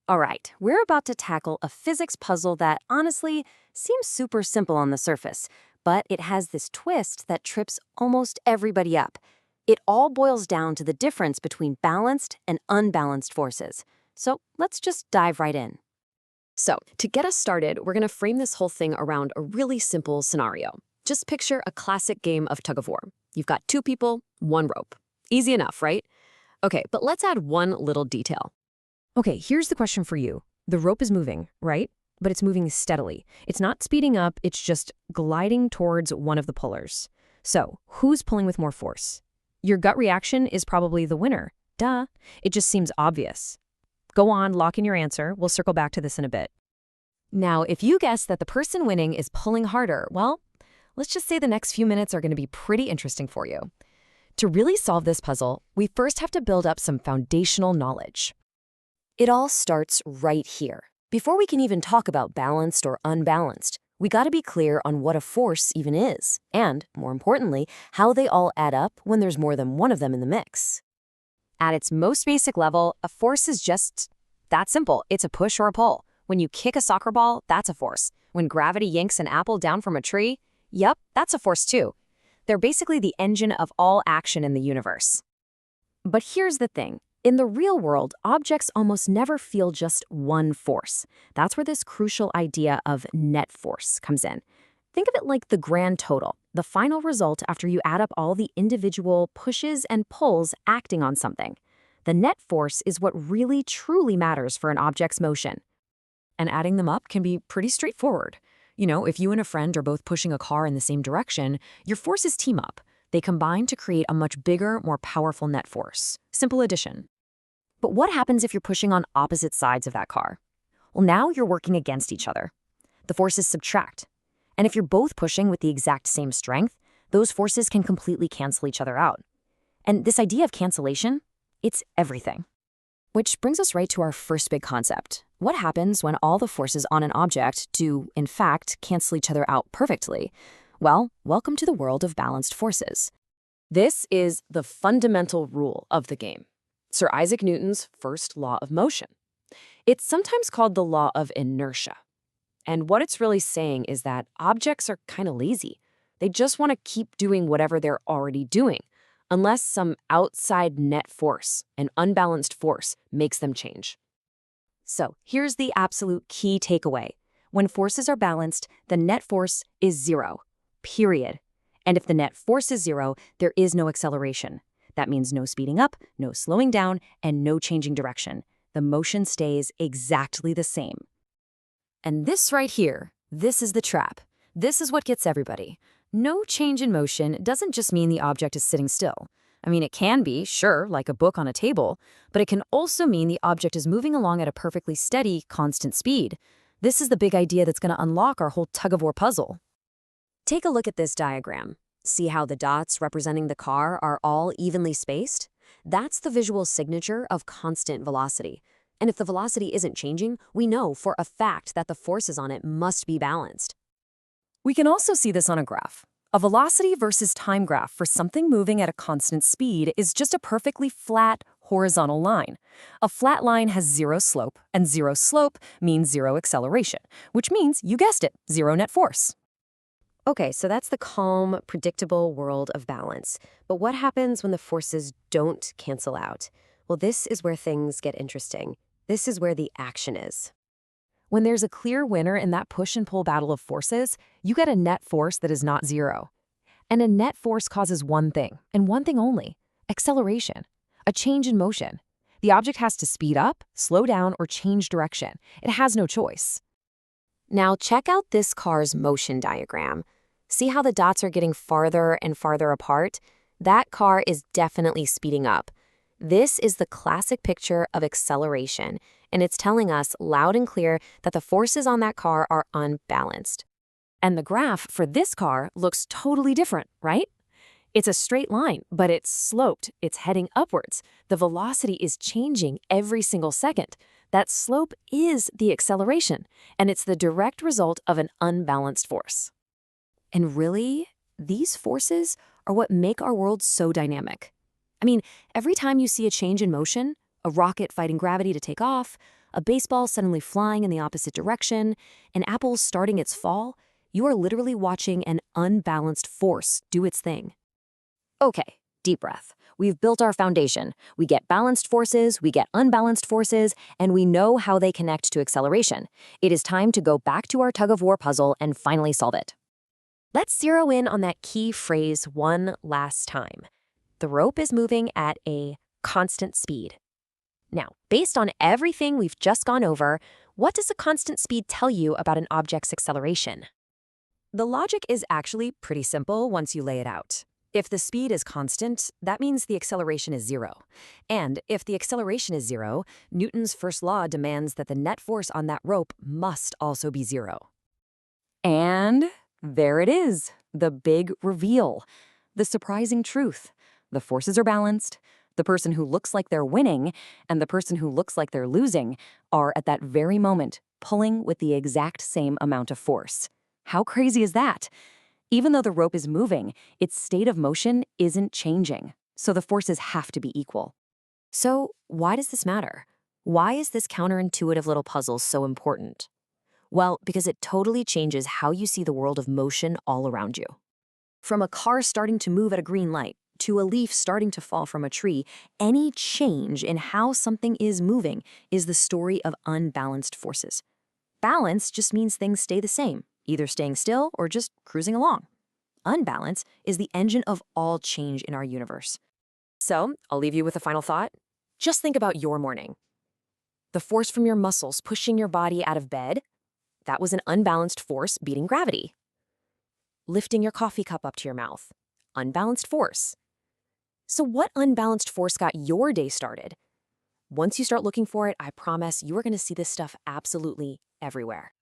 All right, we're about to tackle a physics puzzle that honestly seems super simple on the surface, but it has this twist that trips almost everybody up. It all boils down to the difference between balanced and unbalanced forces. So let's just dive right in. So, to get us started, we're going to frame this whole thing around a really simple scenario. Just picture a classic game of tug of war. You've got two people, one rope. Easy enough, right? Okay, but let's add one little detail. Okay, here's the question for you. The rope is moving, right? But it's moving steadily. It's not speeding up, it's just gliding towards one of the pullers. So, who's pulling with more force? Your gut reaction is probably the winner. Duh. It just seems obvious. Go on, lock in your answer. We'll circle back to this in a bit. Now, if you guess that the person winning is pulling harder, well, let's just say the next few minutes are going to be pretty interesting for you. To really solve this puzzle, we first have to build up some foundational knowledge. It all starts right here. Before we can even talk about balanced or unbalanced, we gotta be clear on what a force even is, and, more importantly, how they all add up when there's more than one of them in the mix. At its most basic level, a force is just that simple. It's a push or a pull. When you kick a soccer ball, that's a force. When gravity yanks an apple down from a tree, yep, that's a force too. They're basically the engine of all action in the universe. But here's the thing. In the real world, objects almost never feel just one force. That's where this crucial idea of net force comes in. Think of it like the grand total, the final result after you add up all the individual pushes and pulls acting on something. The net force is what really truly matters for an object's motion. And adding them up can be pretty straightforward. You know, if you and a friend are both pushing a car in the same direction, your forces team up. They combine to create a much bigger, more powerful net force. Simple addition. But what happens if you're pushing on opposite sides of that car? Well, now you're working against each other. The forces subtract. And if you're both pushing with the exact same strength, those forces can completely cancel each other out. And this idea of cancellation, it's everything. Which brings us right to our first big concept. What happens when all the forces on an object do, in fact, cancel each other out perfectly? Well, welcome to the world of balanced forces. This is the fundamental rule of the game. Sir Isaac Newton's first law of motion. It's sometimes called the law of inertia. And what it's really saying is that objects are kind of lazy. They just want to keep doing whatever they're already doing, unless some outside net force, an unbalanced force, makes them change. So here's the absolute key takeaway. When forces are balanced, the net force is zero, period. And if the net force is zero, there is no acceleration. That means no speeding up, no slowing down, and no changing direction. The motion stays exactly the same. And this right here, this is the trap. This is what gets everybody. No change in motion doesn't just mean the object is sitting still. I mean, it can be, sure, like a book on a table, but it can also mean the object is moving along at a perfectly steady, constant speed. This is the big idea that's going to unlock our whole tug-of-war puzzle. Take a look at this diagram. See how the dots representing the car are all evenly spaced? That's the visual signature of constant velocity. And if the velocity isn't changing, we know for a fact that the forces on it must be balanced. We can also see this on a graph. A velocity versus time graph for something moving at a constant speed is just a perfectly flat, horizontal line. A flat line has zero slope, and zero slope means zero acceleration, which means, you guessed it, zero net force. Okay, so that's the calm, predictable world of balance. But what happens when the forces don't cancel out? Well, this is where things get interesting. This is where the action is. When there's a clear winner in that push and pull battle of forces, you get a net force that is not zero. And a net force causes one thing, and one thing only: acceleration, a change in motion. The object has to speed up, slow down, or change direction. It has no choice. Now check out this car's motion diagram. See how the dots are getting farther and farther apart? That car is definitely speeding up. This is the classic picture of acceleration, and it's telling us loud and clear that the forces on that car are unbalanced. And the graph for this car looks totally different, right? It's a straight line, but it's sloped. It's heading upwards. The velocity is changing every single second. That slope is the acceleration, and it's the direct result of an unbalanced force. And really, these forces are what make our world so dynamic. I mean, every time you see a change in motion, a rocket fighting gravity to take off, a baseball suddenly flying in the opposite direction, an apple starting its fall, you are literally watching an unbalanced force do its thing. Okay, deep breath. We've built our foundation. We get balanced forces, we get unbalanced forces, and we know how they connect to acceleration. It is time to go back to our tug-of-war puzzle and finally solve it. Let's zero in on that key phrase one last time. The rope is moving at a constant speed. Now, based on everything we've just gone over, what does a constant speed tell you about an object's acceleration? The logic is actually pretty simple once you lay it out. If the speed is constant, that means the acceleration is zero. And if the acceleration is zero, Newton's first law demands that the net force on that rope must also be zero. And there it is, the big reveal. The surprising truth. The forces are balanced. The person who looks like they're winning and the person who looks like they're losing are at that very moment pulling with the exact same amount of force. How crazy is that? Even though the rope is moving, its state of motion isn't changing, so the forces have to be equal. So, why does this matter? Why is this counterintuitive little puzzle so important? Well, because it totally changes how you see the world of motion all around you. From a car starting to move at a green light to a leaf starting to fall from a tree, any change in how something is moving is the story of unbalanced forces. Balance just means things stay the same, either staying still or just cruising along. Unbalance is the engine of all change in our universe. So, I'll leave you with a final thought. Just think about your morning. The force from your muscles pushing your body out of bed, that was an unbalanced force beating gravity. Lifting your coffee cup up to your mouth, unbalanced force. So what unbalanced force got your day started? Once you start looking for it, I promise you are going to see this stuff absolutely everywhere.